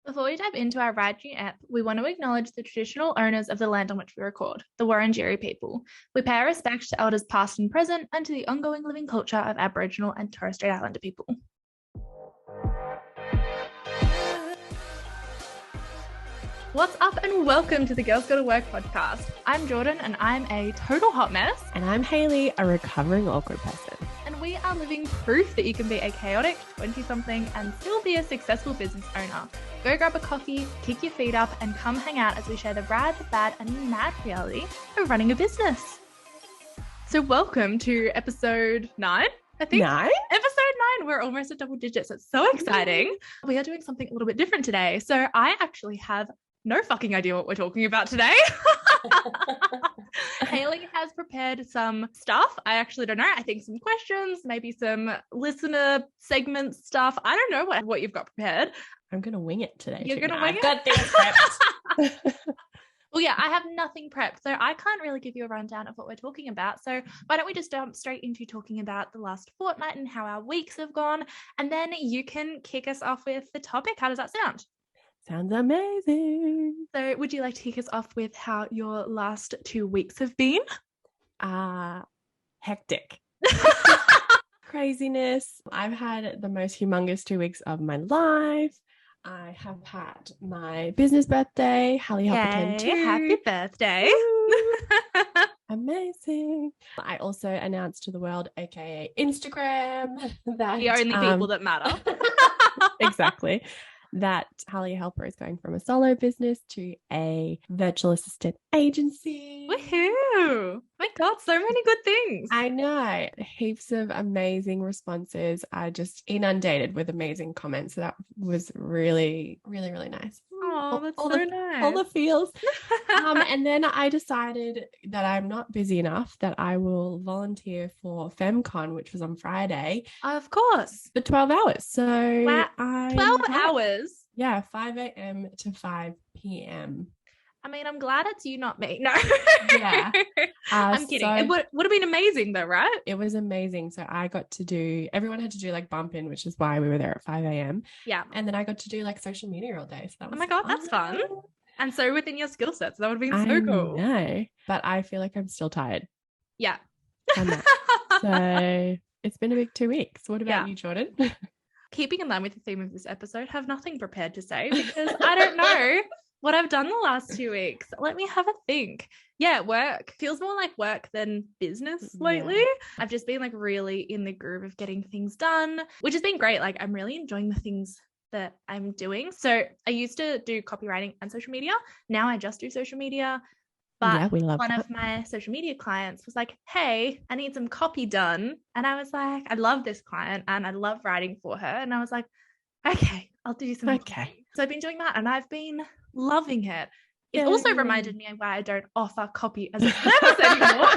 Before we dive into our rad new app, we want to acknowledge the traditional owners of the land on which we record, the Wurundjeri people. We pay our respect to elders past and present and to the ongoing living culture of Aboriginal and Torres Strait Islander people. What's up and welcome to the Girls Go to Work podcast. I'm Jordan and I'm a total hot mess. And I'm Hayleigh, a recovering awkward person. And we are living proof that you can be a chaotic 20-something and still be a successful business owner. Go grab a coffee, kick your feet up, and come hang out as we share the rad, bad, and mad reality of running a business. So welcome to episode 9, I think. 9? Episode 9. We're almost at double digits. It's so exciting. We are doing something a little bit different today. So I actually have no fucking idea what we're talking about today. Hayleigh has prepared some stuff. I actually don't know. I think some questions, maybe some listener segment stuff. I don't know what you've got prepared. I'm going to wing it today. You're going to wing it? I've got things prepped. Well, yeah, I have nothing prepped, so I can't really give you a rundown of what we're talking about. So why don't we just jump straight into talking about the last fortnight and how our weeks have gone, and then you can kick us off with the topic. How does that sound? Sounds amazing. So would you like to kick us off with how your last 2 weeks have been? Hectic. Craziness. I've had the most humongous 2 weeks of my life. I have had my business birthday. Hallie helped too. Happy birthday. Amazing. I also announced to the world, aka Instagram, that the only people that matter. Exactly. That Halleigh Helper is going from a solo business to a virtual assistant agency. Woohoo! My God, so many good things. I know. Heaps of amazing responses. I just inundated with amazing comments. So that was really, really, really nice. Oh, that's so nice. All the feels. And then I decided that I'm not busy enough, that I will volunteer for FemCon, which was on Friday. Of course. For 12 hours. So wow. 12 hours? Yeah, 5 a.m. to 5 p.m. I mean, I'm glad it's you, not me. No. Yeah. I'm kidding. It would have been amazing though, right? It was amazing. So I got to do, everyone had to do like bump in, which is why we were there at 5 a.m. Yeah. And then I got to do like social media all day. So that was oh my God, fun. That's fun. And so within your skill sets, that would have been so cool. No, but I feel like I'm still tired. Yeah. So it's been a big 2 weeks. What about you, Jordan? Keeping in line with the theme of this episode, have nothing prepared to say because I don't know what I've done the last 2 weeks. Let me have a think. Yeah, work feels more like work than business lately. Yeah. I've just been like really in the groove of getting things done, which has been great. Like I'm really enjoying the things that I'm doing. So I used to do copywriting and social media. Now I just do social media. But one of my social media clients was like, hey, I need some copy done. And I was like, I love this client and I love writing for her. And I was like, okay, I'll do some copy. So I've been doing that and I've been loving it. It also reminded me of why I don't offer copy as a service anymore.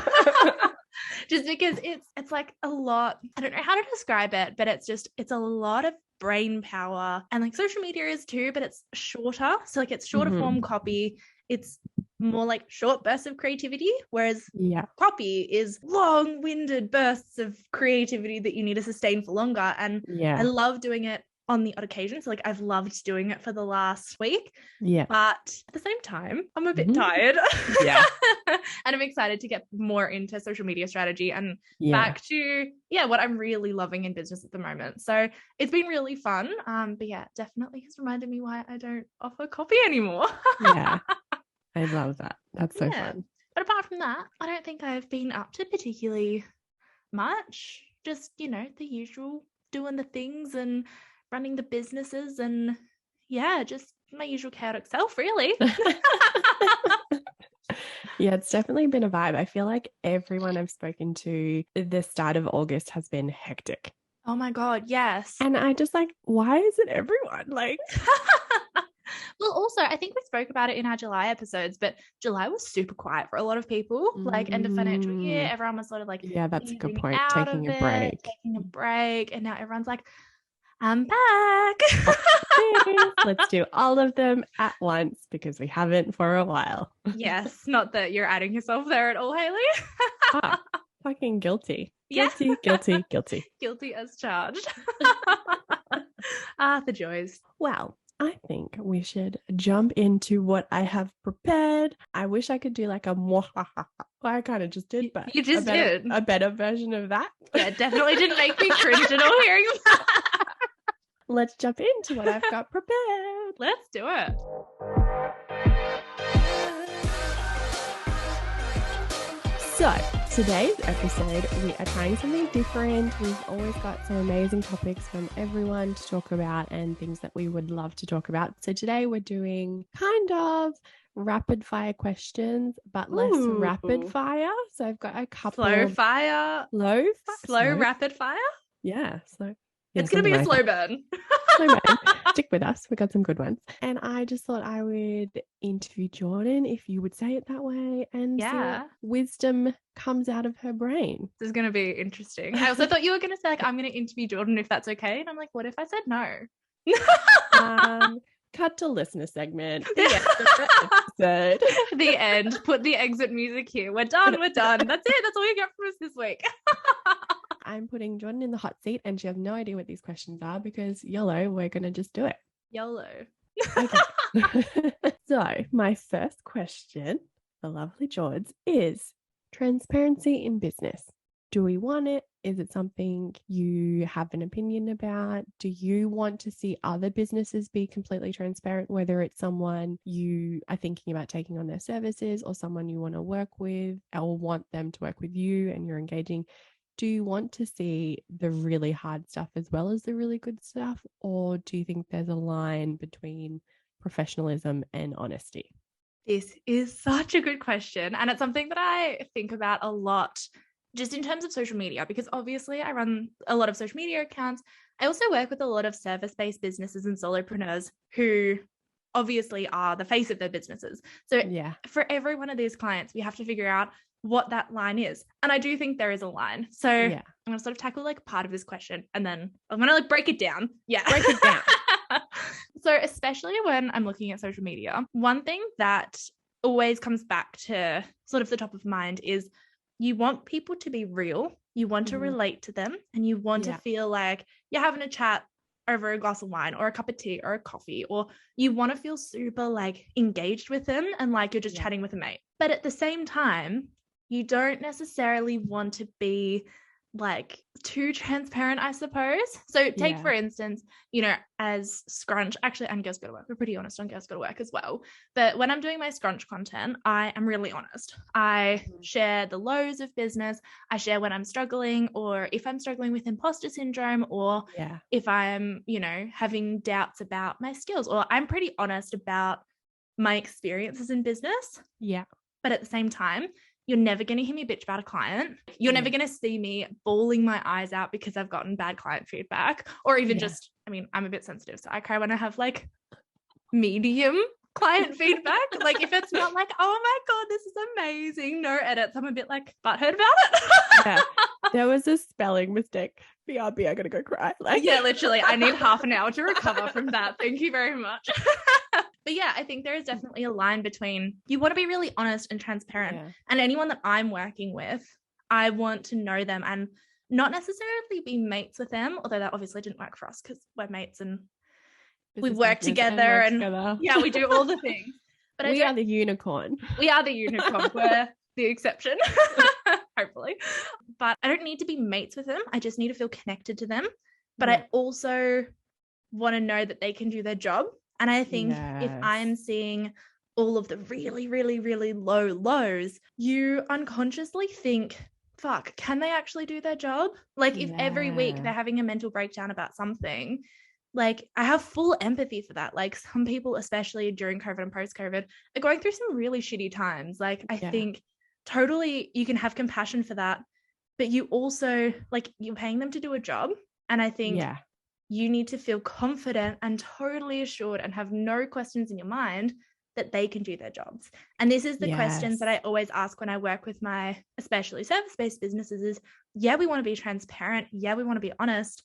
Just because it's like a lot, I don't know how to describe it, but it's a lot of brain power. And like social media is too, but it's shorter. So like it's shorter form copy. It's more like short bursts of creativity, whereas copy is long-winded bursts of creativity that you need to sustain for longer. And I love doing it on the odd occasion. So like I've loved doing it for the last week. Yeah. But at the same time, I'm a bit tired. Yeah. And I'm excited to get more into social media strategy and back to what I'm really loving in business at the moment. So it's been really fun. But yeah, definitely has reminded me why I don't offer copy anymore. Yeah. I love that. That's so fun. But apart from that, I don't think I've been up to particularly much. Just, the usual, doing the things and running the businesses and just my usual chaotic self, really. Yeah, it's definitely been a vibe. I feel like everyone I've spoken to the start of August has been hectic. Oh my God, yes. And I just like, why is it everyone? Like... Well, also, I think we spoke about it in our July episodes, but July was super quiet for a lot of people. Like end of financial year, everyone was sort of like, that's a good point. Taking a break. And now everyone's like, I'm back. Let's do all of them at once because we haven't for a while. Yes, not that you're adding yourself there at all, Hayleigh. Fucking guilty. Yeah. Guilty. Guilty as charged. The joys. Well, I think we should jump into what I have prepared. I wish I could do like a mwahaha. I kind of just did, but You just did. A better version of that. Yeah, definitely didn't make me cringe at all hearing that. Let's jump into what I've got prepared. Let's do it. So, today's episode, we are trying something different. We've always got some amazing topics from everyone to talk about and things that we would love to talk about. So, today we're doing kind of rapid fire questions, but less rapid fire. So, I've got a couple slow fire. Slow rapid fire? Yeah, slow. Yeah, it's going to be a slow burn. Slow burn. Stick with us. We got some good ones. And I just thought I would interview Jordan, if you would say it that way, and see what wisdom comes out of her brain. This is going to be interesting. I also thought you were going to say, like, I'm going to interview Jordan if that's okay. And I'm like, what if I said no? Cut to listener segment. The end. Put the exit music here. We're done. We're done. That's it. That's all you get from us this week. I'm putting Jordan in the hot seat and she has no idea what these questions are because YOLO, we're going to just do it. YOLO. Okay. So my first question, the lovely Jords, is transparency in business. Do we want it? Is it something you have an opinion about? Do you want to see other businesses be completely transparent, whether it's someone you are thinking about taking on their services or someone you want to work with or want them to work with you and you're engaging? Do you want to see the really hard stuff as well as the really good stuff? Or do you think there's a line between professionalism and honesty? This is such a good question. And it's something that I think about a lot just in terms of social media, because obviously I run a lot of social media accounts. I also work with a lot of service-based businesses and solopreneurs who obviously are the face of their businesses. So for every one of these clients, we have to figure out what that line is. And I do think there is a line. So I'm going to sort of tackle like part of this question and then I'm going to like break it down. Yeah. Break it down. So especially when I'm looking at social media, one thing that always comes back to sort of the top of mind is you want people to be real. You want to relate to them and you want to feel like you're having a chat over a glass of wine or a cup of tea or a coffee, or you want to feel super like engaged with them and like you're just chatting with a mate. But at the same time, you don't necessarily want to be like too transparent, I suppose. So take for instance, you know, as Scrunch, actually, and Girls Go to Work, we're pretty honest on Girls Go to Work as well. But when I'm doing my Scrunch content, I am really honest. I share the lows of business. I share when I'm struggling or if I'm struggling with imposter syndrome or if I'm, you know, having doubts about my skills, or I'm pretty honest about my experiences in business. Yeah. But at the same time, you're never going to hear me bitch about a client. You're never going to see me bawling my eyes out because I've gotten bad client feedback or even just, I mean, I'm a bit sensitive. So I cry when I have like medium client feedback. Like if it's not like, oh my God, this is amazing. No edits. I'm a bit like butthurt about it. There was a spelling mistake. BRB, I got to go cry. Like literally. I need half an hour to recover from that. Thank you very much. But yeah, I think there is definitely a line between you want to be really honest and transparent. And anyone that I'm working with, I want to know them and not necessarily be mates with them, although that obviously didn't work for us because we're mates and we work together and we do all the things. But we are the unicorn. We are the unicorn. We're the exception, hopefully. But I don't need to be mates with them. I just need to feel connected to them. But I also want to know that they can do their job. And I think if I'm seeing all of the really, really, really low lows, you unconsciously think, fuck, can they actually do their job? Like if every week they're having a mental breakdown about something, like I have full empathy for that. Like some people, especially during COVID and post-COVID, are going through some really shitty times. Like I think totally you can have compassion for that, but you also like you're paying them to do a job. And I think you need to feel confident and totally assured and have no questions in your mind that they can do their jobs. And this is the questions that I always ask when I work with my especially service-based businesses is, we want to be transparent. We want to be honest,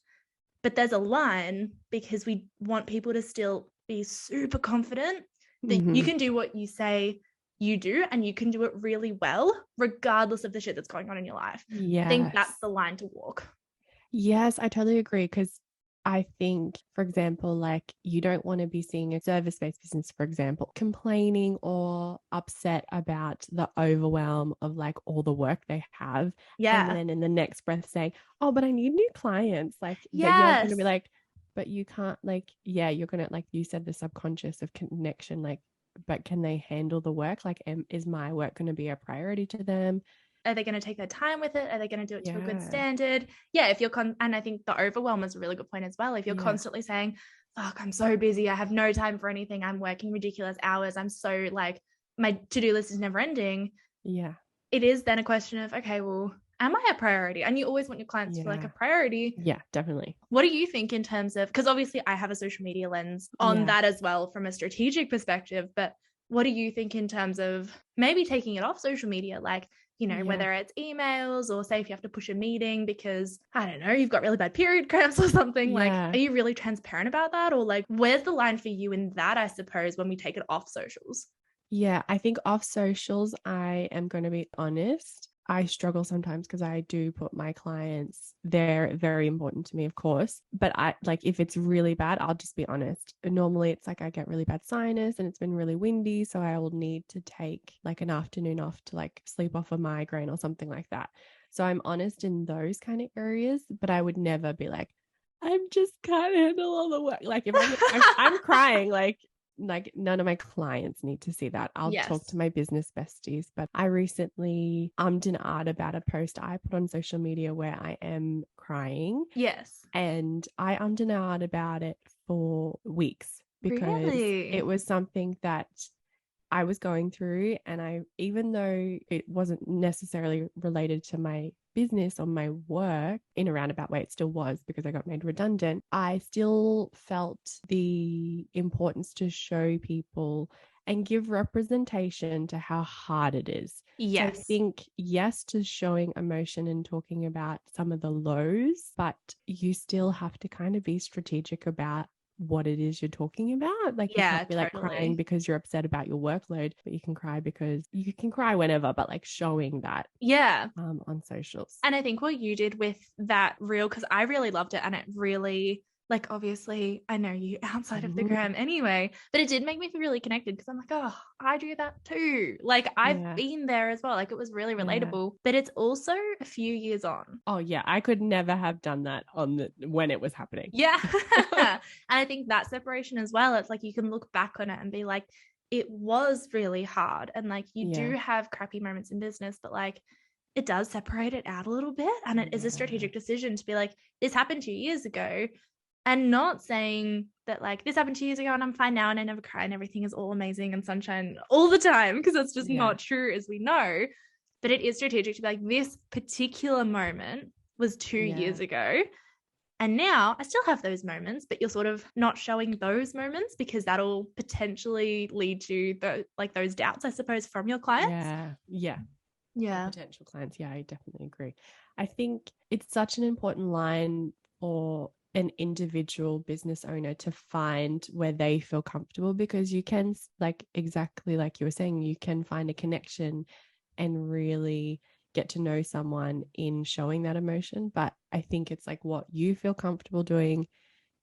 but there's a line because we want people to still be super confident that you can do what you say you do and you can do it really well, regardless of the shit that's going on in your life. I think that's the line to walk. Yes, I totally agree. Because I think, for example, like you don't want to be seeing a service-based business, for example, complaining or upset about the overwhelm of like all the work they have. Yeah. And then in the next breath saying, oh, but I need new clients. Like that you're going to be like, but you can't like, yeah, you're going to, like you said, the subconscious of connection, like, but can they handle the work? Like, is my work going to be a priority to them? Are they going to take their time with it? Are they going to do it to a good Yeah. standard? Yeah, if you're and I think the overwhelm is a really good point as well. If you're Yeah. constantly saying, fuck, I'm so busy, I have no time for anything, I'm working ridiculous hours, I'm so like, my to-do list is never ending. Yeah. It is then a question of, okay, well, am I a priority? And you always want your clients to feel like a priority. Yeah, definitely. What do you think in terms of, because obviously I have a social media lens on that as well from a strategic perspective, but what do you think in terms of maybe taking it off social media? Like, you know, whether it's emails or say if you have to push a meeting because, I don't know, you've got really bad period cramps or something, like, are you really transparent about that? Or like, where's the line for you in that, I suppose, when we take it off socials? Yeah, I think off socials, I am going to be honest. I struggle sometimes because I do put my clients, they're very important to me, of course. But I like if it's really bad, I'll just be honest. Normally it's like I get really bad sinus and it's been really windy. So I will need to take like an afternoon off to like sleep off a migraine or something like that. So I'm honest in those kind of areas, but I would never be like, I just can't handle all the work. Like if I'm crying, like none of my clients need to see that. I'll talk to my business besties. But I recently ummed and ahed about a post I put on social media where I am crying. Yes. And I ummed and ahed about it for weeks because it was something that I was going through. And even though it wasn't necessarily related to my business or my work, in a roundabout way it still was because I got made redundant, I still felt the importance to show people and give representation to how hard it is. Yes. So I think yes to showing emotion and talking about some of the lows, but you still have to kind of be strategic about what it is you're talking about. Like you can't be like crying because you're upset about your workload, but you can cry because you can cry whenever, but like showing that on socials. And I think what you did with that reel, because I really loved it, and it really, like, obviously I know you outside of the gram anyway, but it did make me feel really connected because I'm like, oh, I do that too. Like I've been there as well. Like it was really relatable, but it's also a few years on. Oh yeah, I could never have done that when it was happening. Yeah. And I think that separation as well, it's like you can look back on it and be like, it was really hard, and like you do have crappy moments in business, but like it does separate it out a little bit, and it is a strategic decision to be like, this happened 2 years ago, and not saying that like this happened 2 years ago and I'm fine now and I never cry and everything is all amazing and sunshine all the time, because that's just not true, as we know. But it is strategic to be like, this particular moment was 2 years ago, and now I still have those moments, but you're sort of not showing those moments because that'll potentially lead to those doubts, I suppose, from your clients. Yeah. Potential clients. Yeah, I definitely agree. I think it's such an important line for an individual business owner to find where they feel comfortable, because you can, like exactly like you were saying, you can find a connection and really get to know someone in showing that emotion. But I think it's like what you feel comfortable doing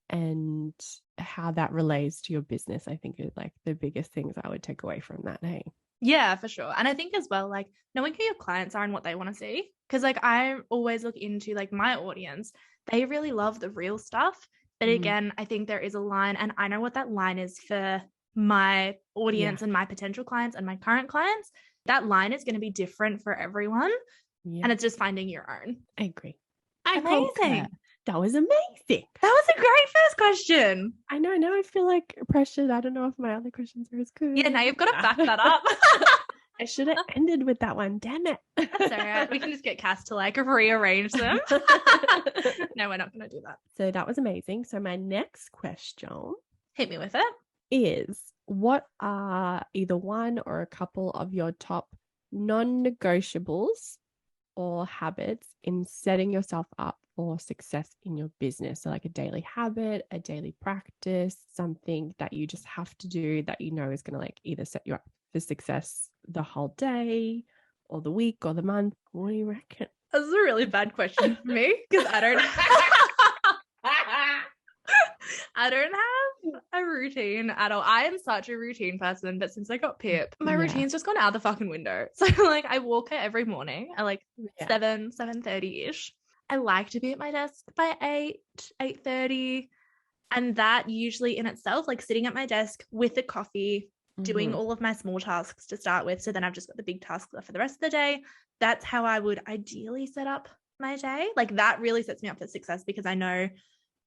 and how that relates to your business, I think is like the biggest things I would take away from that. Hey. Yeah, for sure. And I think as well, like knowing who your clients are and what they want to see, because like I always look into like my audience, they really love the real stuff. But again, I think there is a line, and I know what that line is for my audience and my potential clients and my current clients. That line is going to be different for everyone. And it's just finding your own. I agree. Amazing. That was amazing. That was a great first question. I know. Now I feel like pressured. I don't know if my other questions are as good. Yeah, now you've got to back that up. I should have ended with that one. Damn it. That's all right. We can just get Cass to like rearrange them. No, we're not going to do that. So that was amazing. So my next question, hit me with it, is what are either one or a couple of your top non-negotiables or habits in setting yourself up for success in your business? So like a daily habit, a daily practice, something that you just have to do that you know is going to like either set you up for success the whole day or the week or the month. What do you reckon? That's a really bad question for me because I don't I don't have a routine at all. I am such a routine person, but since I got Pip, my routine's just gone out the fucking window. So like I walk her every morning at like 7:30ish. I like to be at my desk by 8:30. And that usually in itself, like sitting at my desk with a coffee, doing all of my small tasks to start with. So then I've just got the big tasks left for the rest of the day. That's how I would ideally set up my day. Like that really sets me up for success because I know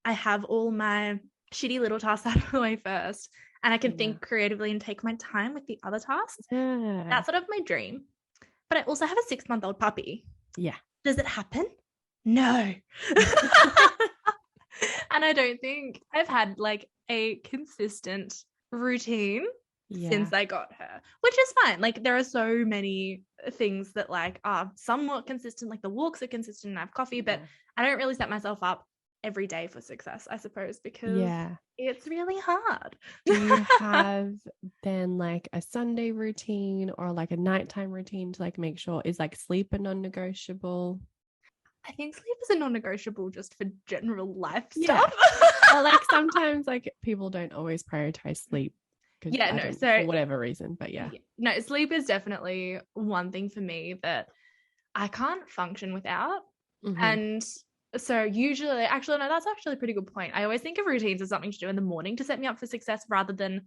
I have all my shitty little tasks out of the way first and I can think creatively and take my time with the other tasks. That's sort of my dream. But I also have a 6-month-old puppy. Yeah. Does it happen? No. And I don't think I've had like a consistent routine since I got her, which is fine. Like there are so many things that like are somewhat consistent, like the walks are consistent and I have coffee, but I don't really set myself up every day for success, I suppose, because it's really hard. Do you have then like a Sunday routine or like a nighttime routine to like make sure is like sleep a non-negotiable? I think sleep is a non-negotiable just for general life stuff. Or like sometimes like people don't always prioritize sleep. So for whatever reason, but no, sleep is definitely one thing for me that I can't function without. And so usually, actually, no, that's actually a pretty good point. I always think of routines as something to do in the morning to set me up for success rather than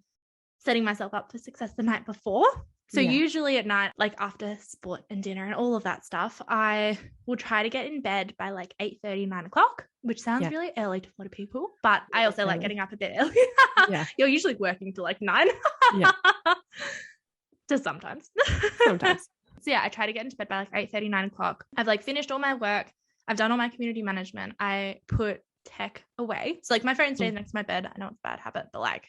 setting myself up for success the night before. So usually at night, like after sport and dinner and all of that stuff, I will try to get in bed by like 8:30, 9 o'clock, which sounds really early to a lot of people, but I also like getting up a bit early. You're usually working till like 9. Just sometimes. So I try to get into bed by like 8:30, 9 o'clock. I've like finished all my work. I've done all my community management. I put tech away. So like my phone stays next to my bed. I know it's a bad habit, but like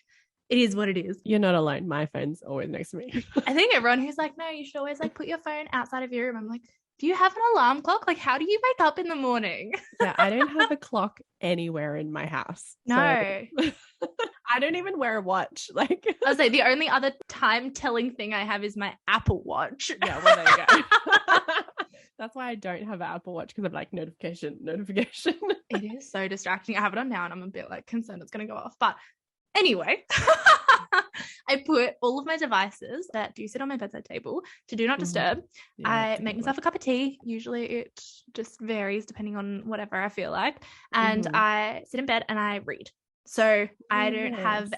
it is what it is. You're not alone. My phone's always next to me. I think everyone who's like, no, you should always like put your phone outside of your room. I'm like, do you have an alarm clock? Like, how do you wake up in the morning? I don't have a clock anywhere in my house. No. So I don't even wear a watch. Like I was like, the only other time telling thing I have is my Apple Watch. Yeah, well, there you go. That's why I don't have an Apple Watch because I'm like notification. It is so distracting. I have it on now and I'm a bit like concerned it's going to go off. But anyway, I put all of my devices that do sit on my bedside table to do not disturb. I make myself a cup of tea. Usually it just varies depending on whatever I feel like. And I sit in bed and I read. So I don't have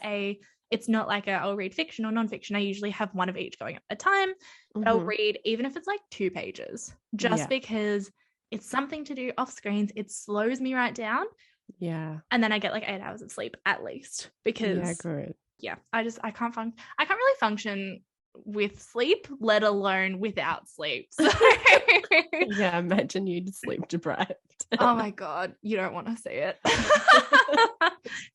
it's not like I'll read fiction or nonfiction. I usually have one of each going at a time. But I'll read even if it's like 2 pages, just because it's something to do off screens. It slows me right down. Yeah. And then I get like 8 hours of sleep at least because I can't really function with sleep, let alone without sleep. So imagine you'd sleep deprived. Oh my God, you don't want to see it.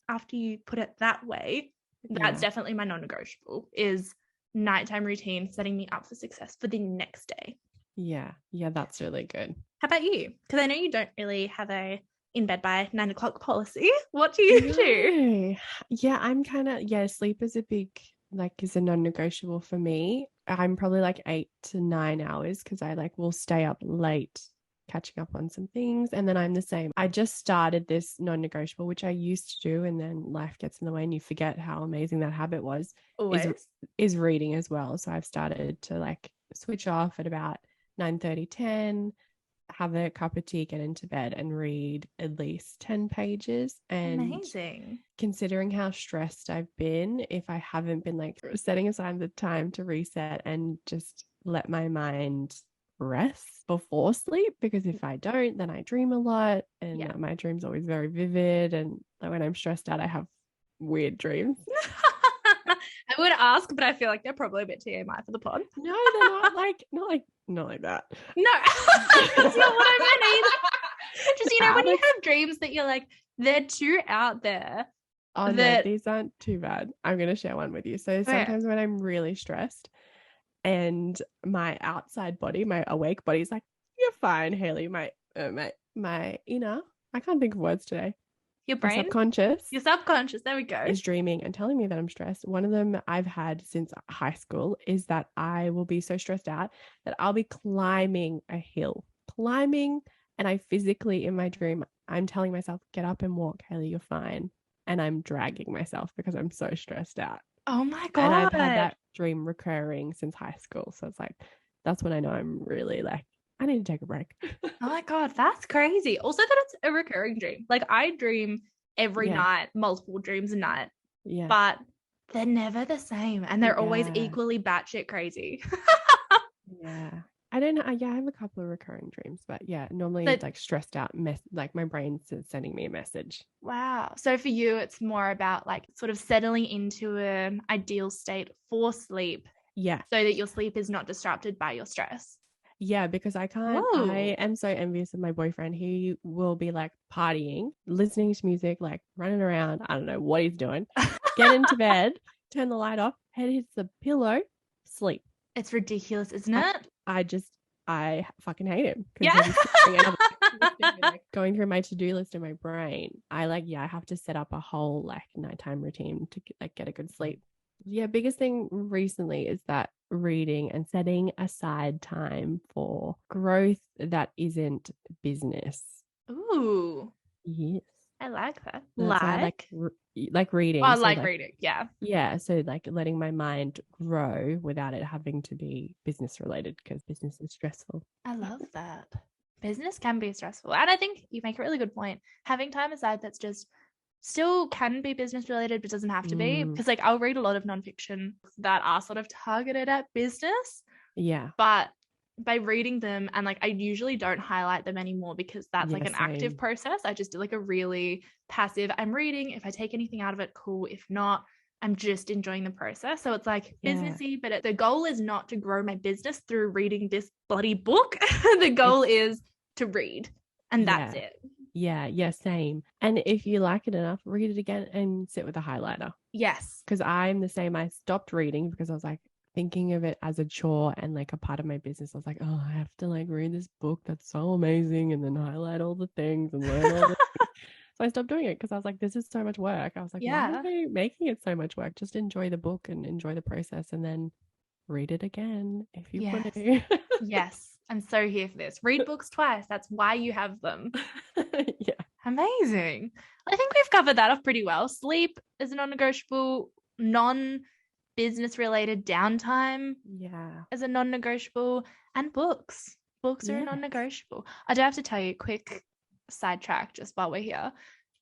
After you put it that way, that's definitely my non-negotiable is nighttime routine, setting me up for success for the next day. Yeah, that's really good. How about you? Because I know you don't really have a in bed by 9 o'clock policy. What do you do? Yeah, I'm kind of, sleep is is a non-negotiable for me. I'm probably like 8 to 9 hours because I will stay up late catching up on some things. And then I'm the same. I just started this non-negotiable, which I used to do, and then life gets in the way and you forget how amazing that habit was. Is reading as well. So I've started to switch off at about 9:30, 10, have a cup of tea, get into bed and read at least 10 pages. And amazing. Considering how stressed I've been, if I haven't been setting aside the time to reset and just let my mind rest before sleep, because if I don't, then I dream a lot and my dreams are always very vivid, and when I'm stressed out I have weird dreams. I would ask, but I feel like they're probably a bit TMI for the pod. No, they're not not like that. No, that's not what I meant either. Just when you have dreams that you're like, they're too out there. Oh no, these aren't too bad. I'm gonna share one with you. So sometimes when I'm really stressed and my outside body, my awake body is like, you're fine, Hayleigh. My inner, I can't think of words today. Your brain? Your subconscious, there we go. Is dreaming and telling me that I'm stressed. One of them I've had since high school is that I will be so stressed out that I'll be climbing a hill. And I physically, in my dream, I'm telling myself, get up and walk, Hayleigh, you're fine. and I'm dragging myself because I'm so stressed out. Oh my And I've God. had that dream recurring since high school. So it's like, that's when I know I'm really like, I need to take a break. Oh my God, that's crazy. Also that it's a recurring dream. Like I dream every Yeah. night, multiple dreams a night, Yeah. but they're never the same. And they're always Yeah. equally batshit crazy. Yeah. I don't know. Yeah, I have a couple of recurring dreams, but yeah, normally it's like stressed out like my brain's sending me a message. Wow. So for you, it's more about like sort of settling into an ideal state for sleep. Yeah. So that your sleep is not disrupted by your stress. Yeah, because I can't. Whoa. I am so envious of my boyfriend. He will be like partying, listening to music, like running around. I don't know what he's doing. Get into bed, turn the light off, head hits the pillow, sleep. It's ridiculous, isn't it? I fucking hate him. Yeah. Like, going through my to-do list in my brain. I have to set up a whole like nighttime routine to get a good sleep. Yeah, biggest thing recently is that reading and setting aside time for growth that isn't business. Ooh. Yes. I like that. Like reading. I like reading. Yeah. Yeah. So like letting my mind grow without it having to be business related, because business is stressful. I love that. Business can be stressful. And I think you make a really good point. Having time aside that's just still can be business related, but doesn't have to be. Because like I'll read a lot of nonfiction that are sort of targeted at business. Yeah. But by reading them, and like I usually don't highlight them anymore because that's like an active process. I just do like a really passive, I'm reading. If I take anything out of it, cool. If not, I'm just enjoying the process. So it's like businessy, but the goal is not to grow my business through reading this bloody book. The goal is to read, and that's it. Yeah, same. And if you like it enough, read it again and sit with a highlighter. Yes. Because I'm the same. I stopped reading because I was like thinking of it as a chore and like a part of my business. I was like, oh, I have to like read this book that's so amazing and then highlight all the things and learn all the things. So I stopped doing it because I was like, this is so much work. I was like, why am I making it so much work? Just enjoy the book and enjoy the process and then read it again if you want to. Yes. I'm so here for this. Read books twice. That's why you have them. Yeah. Amazing. I think we've covered that off pretty well. Sleep is a non-negotiable, non-business related downtime. Yeah. As a non-negotiable, and books. Books are a non-negotiable. I do have to tell you, quick sidetrack just while we're here.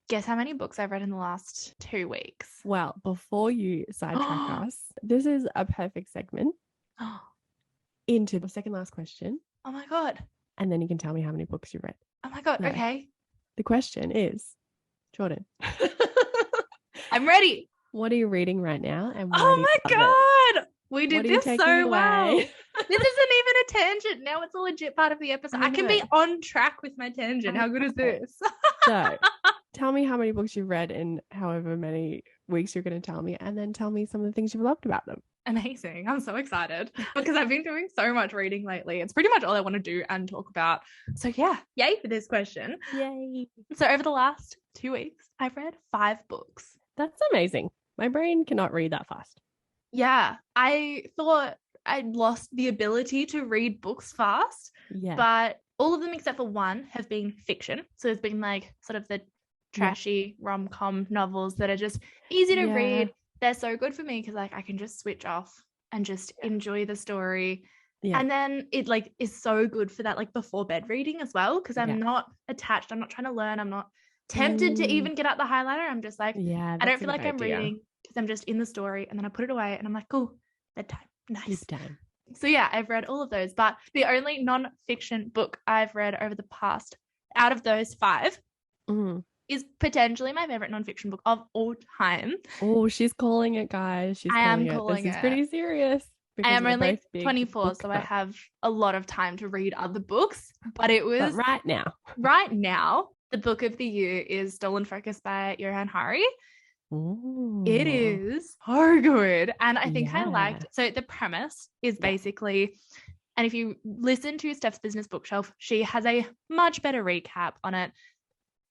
Guess how many books I've read in the last 2 weeks? Well, before you sidetrack us, this is a perfect segment into the second last question. Oh my God. And then you can tell me how many books you read. Oh my God. So, okay. The question is, Jordan. I'm ready. What are you reading right now? And oh my God. We did this so well. This isn't even a tangent. Now it's a legit part of the episode. I can be on track with my tangent. How good is this? So tell me how many books you've read in however many weeks you're going to tell me, and then tell me some of the things you've loved about them. Amazing. I'm so excited because I've been doing so much reading lately. It's pretty much all I want to do and talk about. So yeah, yay for this question. Yay. So over the last 2 weeks, I've read 5 books. That's amazing. My brain cannot read that fast. Yeah, I thought I'd lost the ability to read books fast. Yeah. But all of them except for one have been fiction. So it's been like sort of the trashy rom-com novels that are just easy to read. They're so good for me because like I can just switch off and just enjoy the story. Yeah. And then it like is so good for that like before bed reading as well, because I'm not attached. I'm not trying to learn. I'm not tempted to even get out the highlighter. I'm just like, I don't feel like I'm reading because I'm just in the story, and then I put it away and I'm like, cool, bedtime. Nice. Bedtime. So yeah, I've read all of those, but the only non-fiction book I've read over the past out of those 5 is potentially my favorite non-fiction book of all time. Oh, she's calling it, guys. I am calling it. This is pretty serious. I am only 24, so I have a lot of time to read other books. But it was right now, the book of the year is Stolen Focus by Johann. Ooh. It is so good. And I think I liked, so the premise is basically, and if you listen to Steph's Business Bookshelf, she has a much better recap on it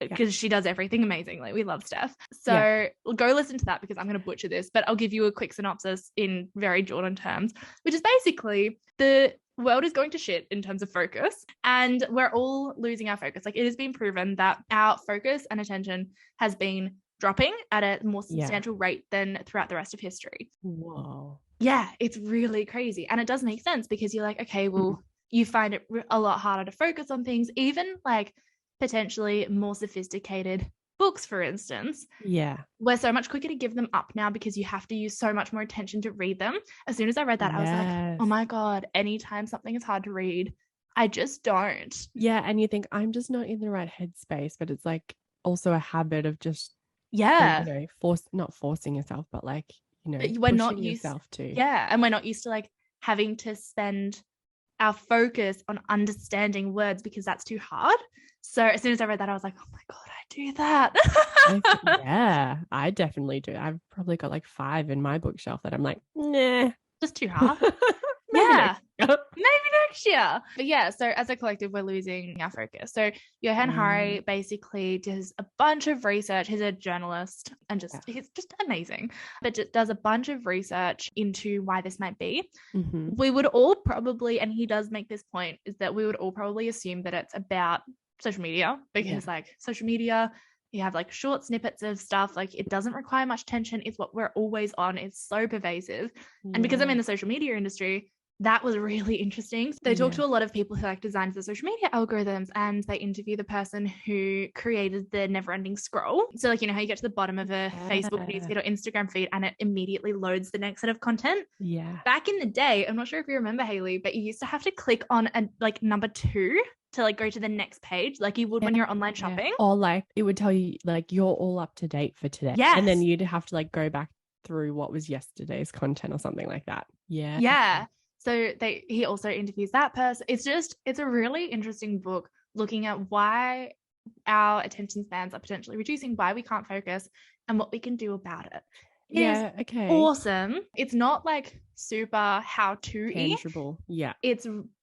because she does everything amazingly. We love Steph. So go listen to that because I'm going to butcher this, but I'll give you a quick synopsis in very Jordan terms, which is basically the world is going to shit in terms of focus, and we're all losing our focus. Like, it has been proven that our focus and attention has been dropping at a more substantial rate than throughout the rest of history. Whoa. Yeah, it's really crazy. And it does make sense because you're like, okay, well, you find it a lot harder to focus on things, even like potentially more sophisticated books, for instance. Yeah. We're so much quicker to give them up now because you have to use so much more attention to read them. As soon as I read that, I was like, oh my God, anytime something is hard to read, I just don't. Yeah. And you think I'm just not in the right headspace, but it's like also a habit of just, yeah, you know, not forcing yourself, but like, you know, we're not pushing used yourself to. Yeah. And we're not used to like having to spend our focus on understanding words because that's too hard. So as soon as I read that, I was like, oh my God, I do that. Yeah, I definitely do. I've probably got like 5 in my bookshelf that I'm like, nah. Just too hard. Maybe next year. But yeah, so as a collective, we're losing our focus. So Johann Hari basically does a bunch of research. He's a journalist and he's just amazing, but does a bunch of research into why this might be. We would all probably, and he does make this point, is that we would all probably assume that it's about social media because like social media, you have like short snippets of stuff, like it doesn't require much attention. It's what we're always on. It's so pervasive. And because I'm in the social media industry, that was really interesting. They talk to a lot of people who like designed the social media algorithms, and they interview the person who created the never ending scroll. So like, you know how you get to the bottom of a Facebook newsfeed or Instagram feed and it immediately loads the next set of content. Yeah. Back in the day, I'm not sure if you remember, Hayleigh, but you used to have to click on a like number 2 to like go to the next page, like you would when you're online shopping. Or like it would tell you like you're all up to date for today. Yes. And then you'd have to like go back through what was yesterday's content or something like that. Yeah. Yeah. So he also interviews that person. It's a really interesting book looking at why our attention spans are potentially reducing, why we can't focus, and what we can do about it. Okay. Awesome. It's not like super how-to-y. Tangible. Yeah.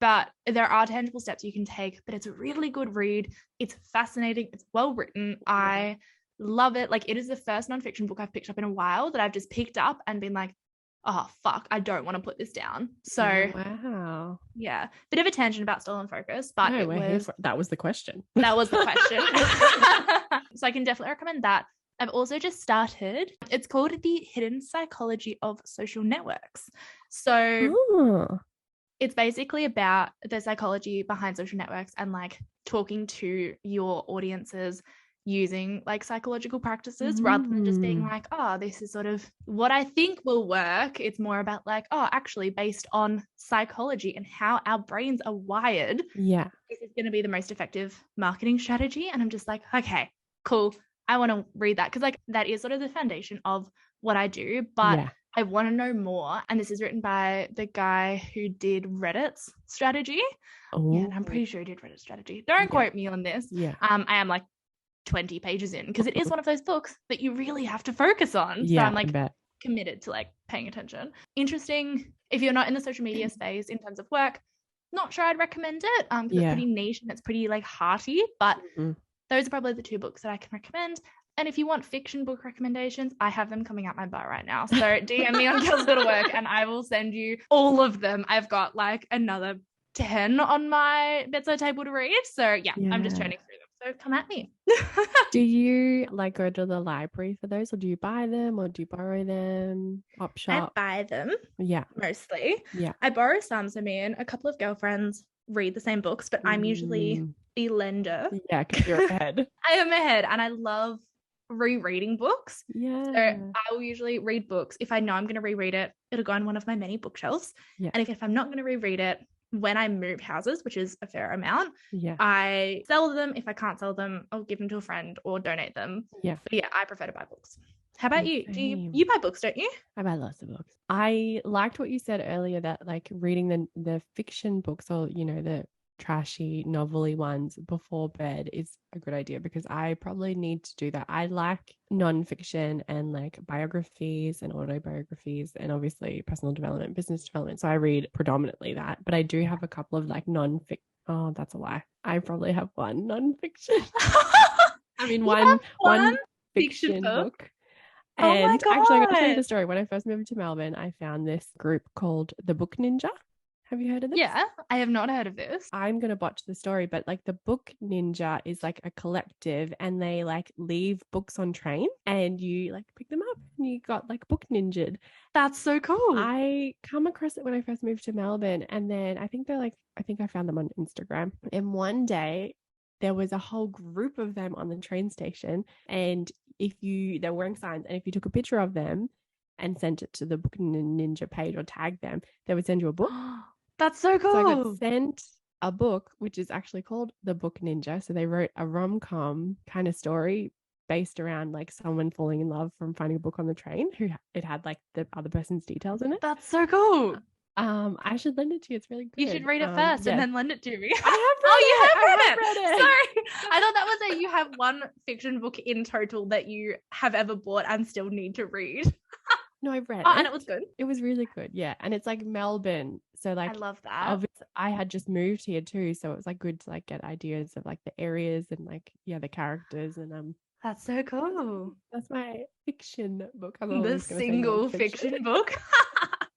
But there are tangible steps you can take, but it's a really good read. It's fascinating. It's well written. I love it. Like it is the first nonfiction book I've picked up in a while that I've just picked up and been like, oh fuck, I don't want to put this down. So wow. Yeah. Bit of a tangent about stolen focus, but that was the question. That was the question. So I can definitely recommend that. I've also just started. It's called The Hidden Psychology of Social Networks. So it's basically about the psychology behind social networks and like talking to your audiences using like psychological practices rather than just being like, oh, this is sort of what I think will work. It's more about like, oh, actually based on psychology and how our brains are wired. Yeah. This is going to be the most effective marketing strategy. And I'm just like, okay, cool. I want to read that because like that is sort of the foundation of what I do, but I want to know more. And this is written by the guy who did Reddit's strategy. Yeah, and I'm pretty sure he did Reddit's strategy. Don't quote me on this. Yeah. I am like 20 pages in because it is one of those books that you really have to focus on. So I'm like committed to like paying attention. Interesting. If you're not in the social media space in terms of work, not sure I'd recommend it. Because it's pretty niche and it's pretty like hearty, but those are probably the 2 books that I can recommend. And if you want fiction book recommendations, I have them coming out my butt right now. So DM me on Girls Go to Work and I will send you all of them. I've got like another 10 on my bedside table to read. So yeah. I'm just turning through them. So come at me. Do you like go to the library for those, or do you buy them, or do you borrow them? Op shop? I buy them. Yeah. Mostly. Yeah. I borrow some. So me and a couple of girlfriends read the same books, but I'm usually the lender. Yeah, because you're ahead. I am ahead and I love rereading books. Yeah. So I will usually read books. If I know I'm going to reread it, it'll go on one of my many bookshelves. Yeah. And if I'm not going to reread it, when I move houses, which is a fair amount, I sell them. If I can't sell them, I'll give them to a friend or donate them. Yeah. But yeah, I prefer to buy books. How about you? Do you buy books, don't you? I buy lots of books. I liked what you said earlier that like reading the fiction books or, you know, the trashy novelty ones before bed is a good idea because I probably need to do that. I like non-fiction and like biographies and autobiographies and obviously personal development, business development. So I read predominantly that, but I do have a couple of like non-fiction. Oh, that's a lie. I probably have one non-fiction. I mean, one fiction book. And actually, I'm going to tell you the story. When I first moved to Melbourne, I found this group called the Book Ninja. Have you heard of this? Yeah, I have not heard of this. I'm going to botch the story, but like the Book Ninja is like a collective and they like leave books on train and you like pick them up and you got like book ninja'd. That's so cool. I come across it when I first moved to Melbourne and then I think I found them on Instagram. And one day there was a whole group of them on the train station and they're wearing signs and if you took a picture of them and sent it to the Book Ninja page or tagged them, they would send you a book. That's so cool. So I got sent a book, which is actually called The Book Ninja. So they wrote a rom-com kind of story based around like someone falling in love from finding a book on the train. It had like the other person's details in it. That's so cool. I should lend it to you. It's really good. You should read it first and then lend it to me. I have read it. Sorry. I thought that was that you have one fiction book in total that you have ever bought and still need to read. No, I've read it. And it was good. It was really good. Yeah. And it's like Melbourne. So like I love that. Obviously, I had just moved here too. So it was like good to like get ideas of like the areas and like, yeah, the characters and that's so cool. That's my fiction book. The single fiction book.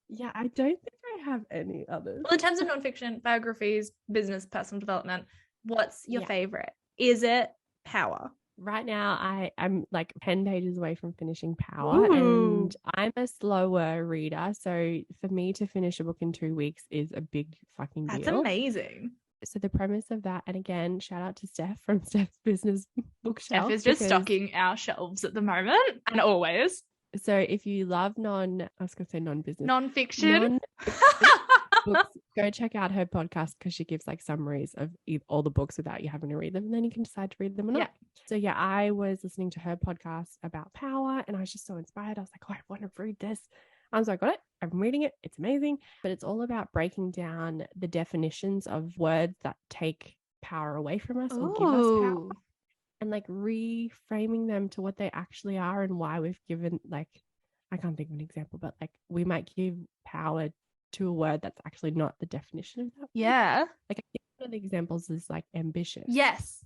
Yeah, I don't think I have any others. Well, in terms of nonfiction, biographies, business, personal development, what's your favorite? Is it Power? Right now, I'm like 10 pages away from finishing Power. Ooh. And I'm a slower reader. So for me to finish a book in 2 weeks is a big fucking deal. That's amazing. So the premise of that, and again, shout out to Steph from Steph's Business Bookshelf. Steph is just stocking our shelves at the moment and always. So if you love non-business. Non-fiction. Books, go check out her podcast because she gives like summaries of all the books without you having to read them and then you can decide to read them or not. Yeah. So yeah, I was listening to her podcast about Power and I was just so inspired. I was like, oh, I want to read this. So I got it. I'm reading it. It's amazing. But it's all about breaking down the definitions of words that take power away from us or give us power and like reframing them to what they actually are and why we've given, like, I can't think of an example, but like we might give power to a word that's actually not the definition of that word. Yeah. Like I think one of the examples is like ambitious. Yes.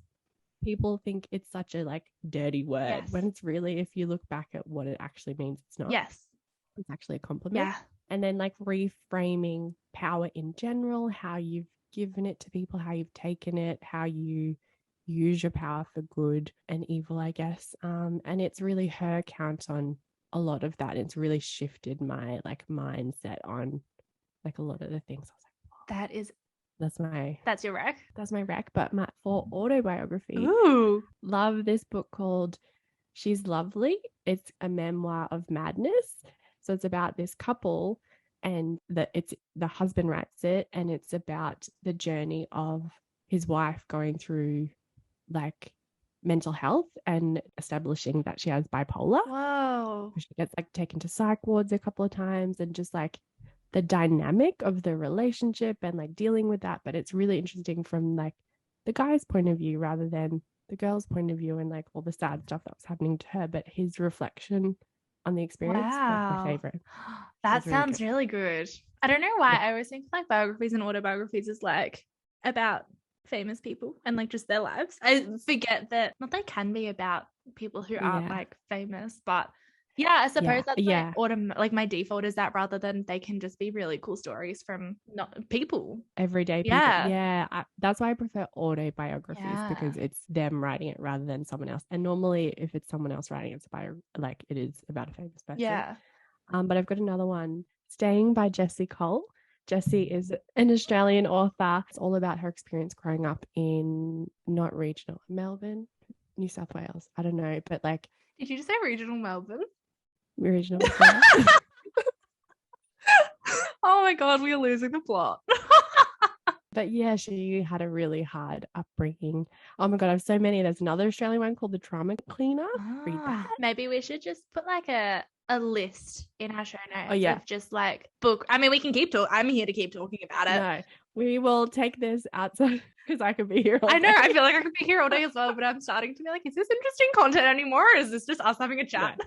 People think it's such a like dirty word when it's really, if you look back at what it actually means, it's not. Yes. It's actually a compliment. Yeah. And then like reframing power in general, how you've given it to people, how you've taken it, how you use your power for good and evil, I guess. And it's really her account on a lot of that. It's really shifted my like mindset on like a lot of the things. I was like, wow. That's your rec. That's my rec. But for autobiography, love this book called She's Lovely. It's a memoir of madness. So it's about this couple and the husband writes it and it's about the journey of his wife going through like mental health and establishing that she has bipolar. Whoa. She gets like taken to psych wards a couple of times and just like the dynamic of the relationship and like dealing with that. But it's really interesting from like the guy's point of view rather than the girl's point of view and like all the sad stuff that was happening to her, but his reflection on the experience. Wow. That's my favorite. That sounds really good. I don't know why. I always think like biographies and autobiographies is like about famous people and like just their lives. I forget that not they can be about people who aren't like famous, but yeah, I suppose that's like my default is that rather than they can just be really cool stories from not people, everyday people. That's why I prefer autobiographies because it's them writing it rather than someone else. And normally if it's someone else writing it, like it is about a famous person. But I've got another one, Staying by Jessie Cole. Jessie is an Australian author. It's all about her experience growing up in not regional Melbourne, New South Wales. I don't know, but like. Did you just say regional Melbourne? Regional. Oh my God, we are losing the plot. But yeah, she had a really hard upbringing. Oh my God, I have so many. There's another Australian one called The Trauma Cleaner. Read that. Maybe we should just put like a list in our show notes of just like book. I mean, we can keep talking. I'm here to keep talking about it. No, we will take this outside because I could be here all day. I know. I feel like I could be here all day as well, but I'm starting to be like, is this interesting content anymore? Or is this just us having a chat? Yeah.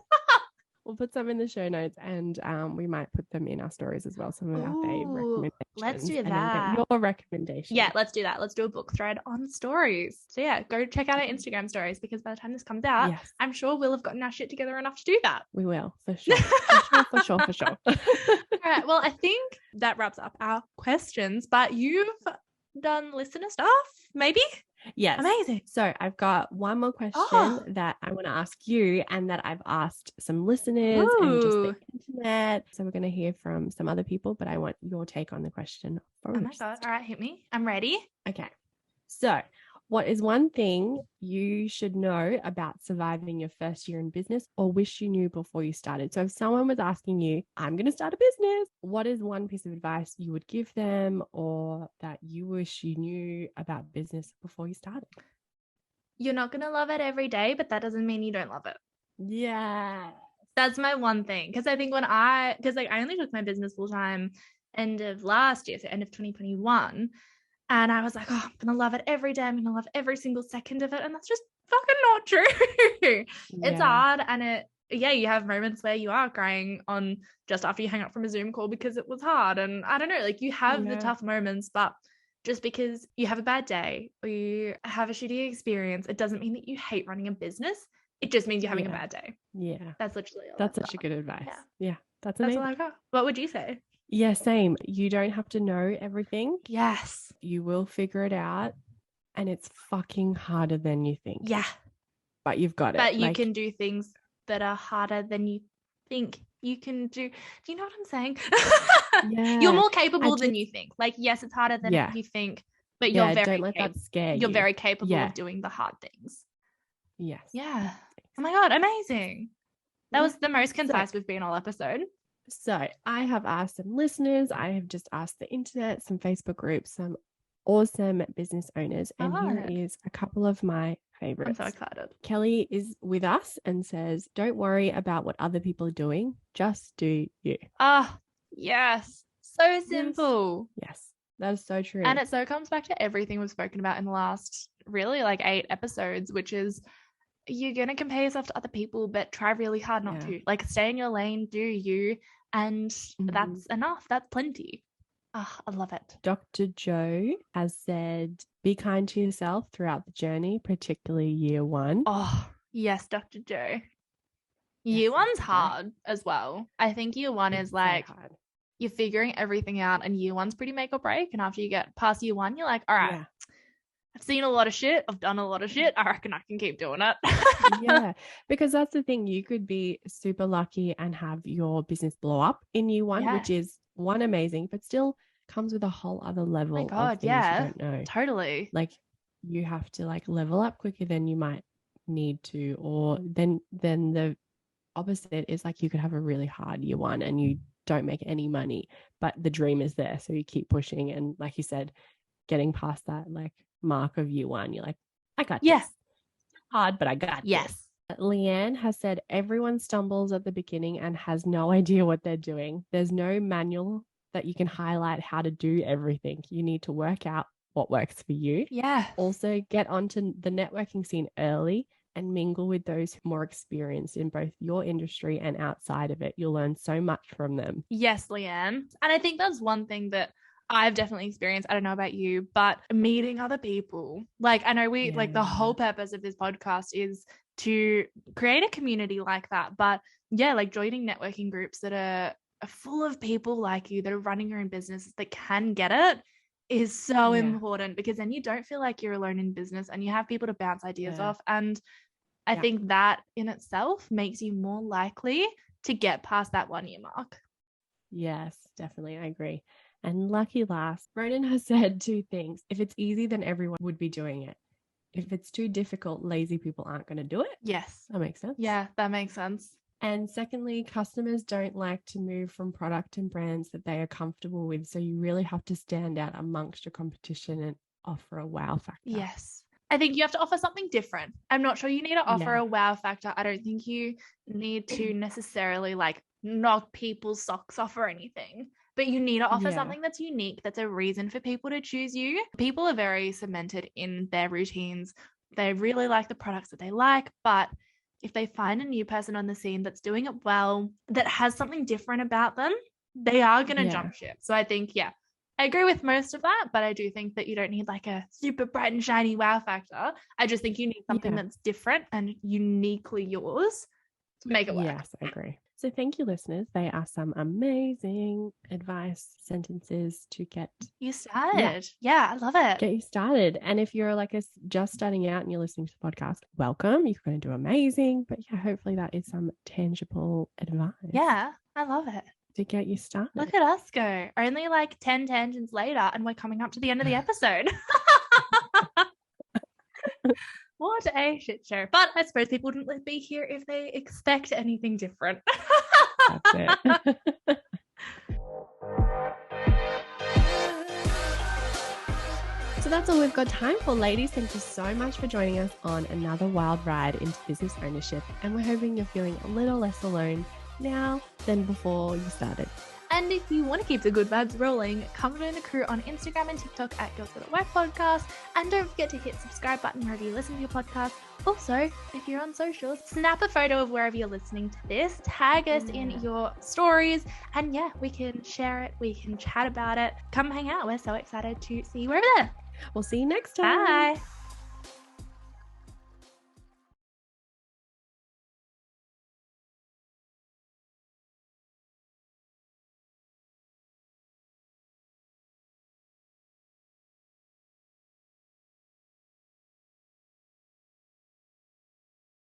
We'll put some in the show notes and we might put them in our stories as well. Some of our fave recommendations. Let's do that. Your recommendation. Yeah, let's do that. Let's do a book thread on stories. So yeah, go check out our Instagram stories because by the time this comes out, I'm sure we'll have gotten our shit together enough to do that. We will, for sure. For sure. All right. Well, I think that wraps up our questions. But you've done listener stuff, maybe? Yes. Amazing. So I've got one more question that I want to ask you and that I've asked some listeners and just the internet. So we're going to hear from some other people, but I want your take on the question first. Oh my God. All right, hit me. I'm ready. Okay. So what is one thing you should know about surviving your first year in business or wish you knew before you started? So if someone was asking you, I'm going to start a business, what is one piece of advice you would give them or that you wish you knew about business before you started? You're not going to love it every day, but that doesn't mean you don't love it. Yeah. That's my one thing. Because I think I only took my business full time end of last year, so end of 2021. And I was like, oh, I'm going to love it every day. I'm going to love every single second of it. And that's just fucking not true. It's hard. And you have moments where you are crying on just after you hang up from a Zoom call because it was hard. And I don't know, like you have the tough moments, but just because you have a bad day or you have a shitty experience, it doesn't mean that you hate running a business. It just means you're having a bad day. Yeah. That's literally all. That's such a good advice. Yeah. That's all I got. What would you say? Yeah, same. You don't have to know everything. Yes. You will figure it out. And it's fucking harder than you think. Yeah. But you've got it. But you can do things that are harder than you think you can do. Do you know what I'm saying? Yeah. You're more capable than you think. Like, yes, it's harder than you think, but you're very don't let that scare you. You're very capable of doing the hard things. Yes. Yeah. Oh my God, amazing. That was the most concise we've been all episode. So I have asked some listeners, I have just asked the internet, some Facebook groups, some awesome business owners, and here is a couple of my favorites. I'm so excited. Kelly is with us and says, don't worry about what other people are doing, just do you. Yes. So simple. Yes, that is so true. And it so comes back to everything we've spoken about in the last really like 8 episodes, which is you're going to compare yourself to other people, but try really hard not to. Like, stay in your lane, do you, and that's enough. That's plenty. I love it. Dr. Joe has said, be kind to yourself throughout the journey, particularly year 1. Oh, yes, Dr. Joe. Year 1's hard as well. I think year 1 is like you're figuring everything out, and year 1's pretty make or break. And after you get past year 1, you're like, all right, I've seen a lot of shit. I've done a lot of shit. I reckon I can keep doing it. Yeah, because that's the thing. You could be super lucky and have your business blow up in year 1, which is amazing, but still comes with a whole other level of things you don't know. Totally. Like, you have to like level up quicker than you might need to, or then the opposite is like you could have a really hard year 1 and you don't make any money, but the dream is there, so you keep pushing, and like you said, getting past that like mark of year 1, you're like, I got this. Hard, but I got this. Leanne has said, everyone stumbles at the beginning and has no idea what they're doing. There's no manual that you can highlight how to do everything. You need to work out what works for you. Also, get onto the networking scene early and mingle with those more experienced in both your industry and outside of it. You'll learn so much from them. Yes, Leanne. And I think that's one thing that I've definitely experienced. I don't know about you, but meeting other people. Like, I know we like the whole purpose of this podcast is to create a community like that. But yeah, like joining networking groups that are full of people like you that are running your own businesses that can get it is so important, because then you don't feel like you're alone in business and you have people to bounce ideas off. And I think that in itself makes you more likely to get past that 1 year mark. Yes, definitely. I agree. And lucky last, Ronan has said 2 things. If it's easy, then everyone would be doing it. If it's too difficult, lazy people aren't going to do it. Yes. That makes sense. Yeah, that makes sense. And secondly, customers don't like to move from product and brands that they are comfortable with. So you really have to stand out amongst your competition and offer a wow factor. Yes. I think you have to offer something different. I'm not sure you need to offer a wow factor. I don't think you need to necessarily like knock people's socks off or anything, but you need to offer something that's unique, that's a reason for people to choose you. People are very cemented in their routines. They really like the products that they like, but if they find a new person on the scene that's doing it well, that has something different about them, they are going to jump ship. So I think, I agree with most of that, but I do think that you don't need like a super bright and shiny wow factor. I just think you need something that's different and uniquely yours to make it work. Yes, I agree. So thank you, listeners. They are some amazing advice sentences to get you started. Yeah, I love it. Get you started. And if you're like just starting out and you're listening to the podcast, welcome. You're going to do amazing. But yeah, hopefully that is some tangible advice. Yeah, I love it. To get you started. Look at us go. Only like 10 tangents later and we're coming up to the end of the episode. What a shit show. But I suppose people wouldn't be here if they expect anything different. That's it. So that's all we've got time for, ladies. Thank you so much for joining us on another wild ride into business ownership. And we're hoping you're feeling a little less alone now than before you started. And if you want to keep the good vibes rolling, come join the crew on Instagram and TikTok at Girls Good at Work Podcast. And don't forget to hit subscribe button wherever you listen to your podcast. Also, if you're on socials, snap a photo of wherever you're listening to this, tag us in your stories, and yeah, we can share it, we can chat about it. Come hang out. We're so excited to see you over there. We'll see you next time. Bye.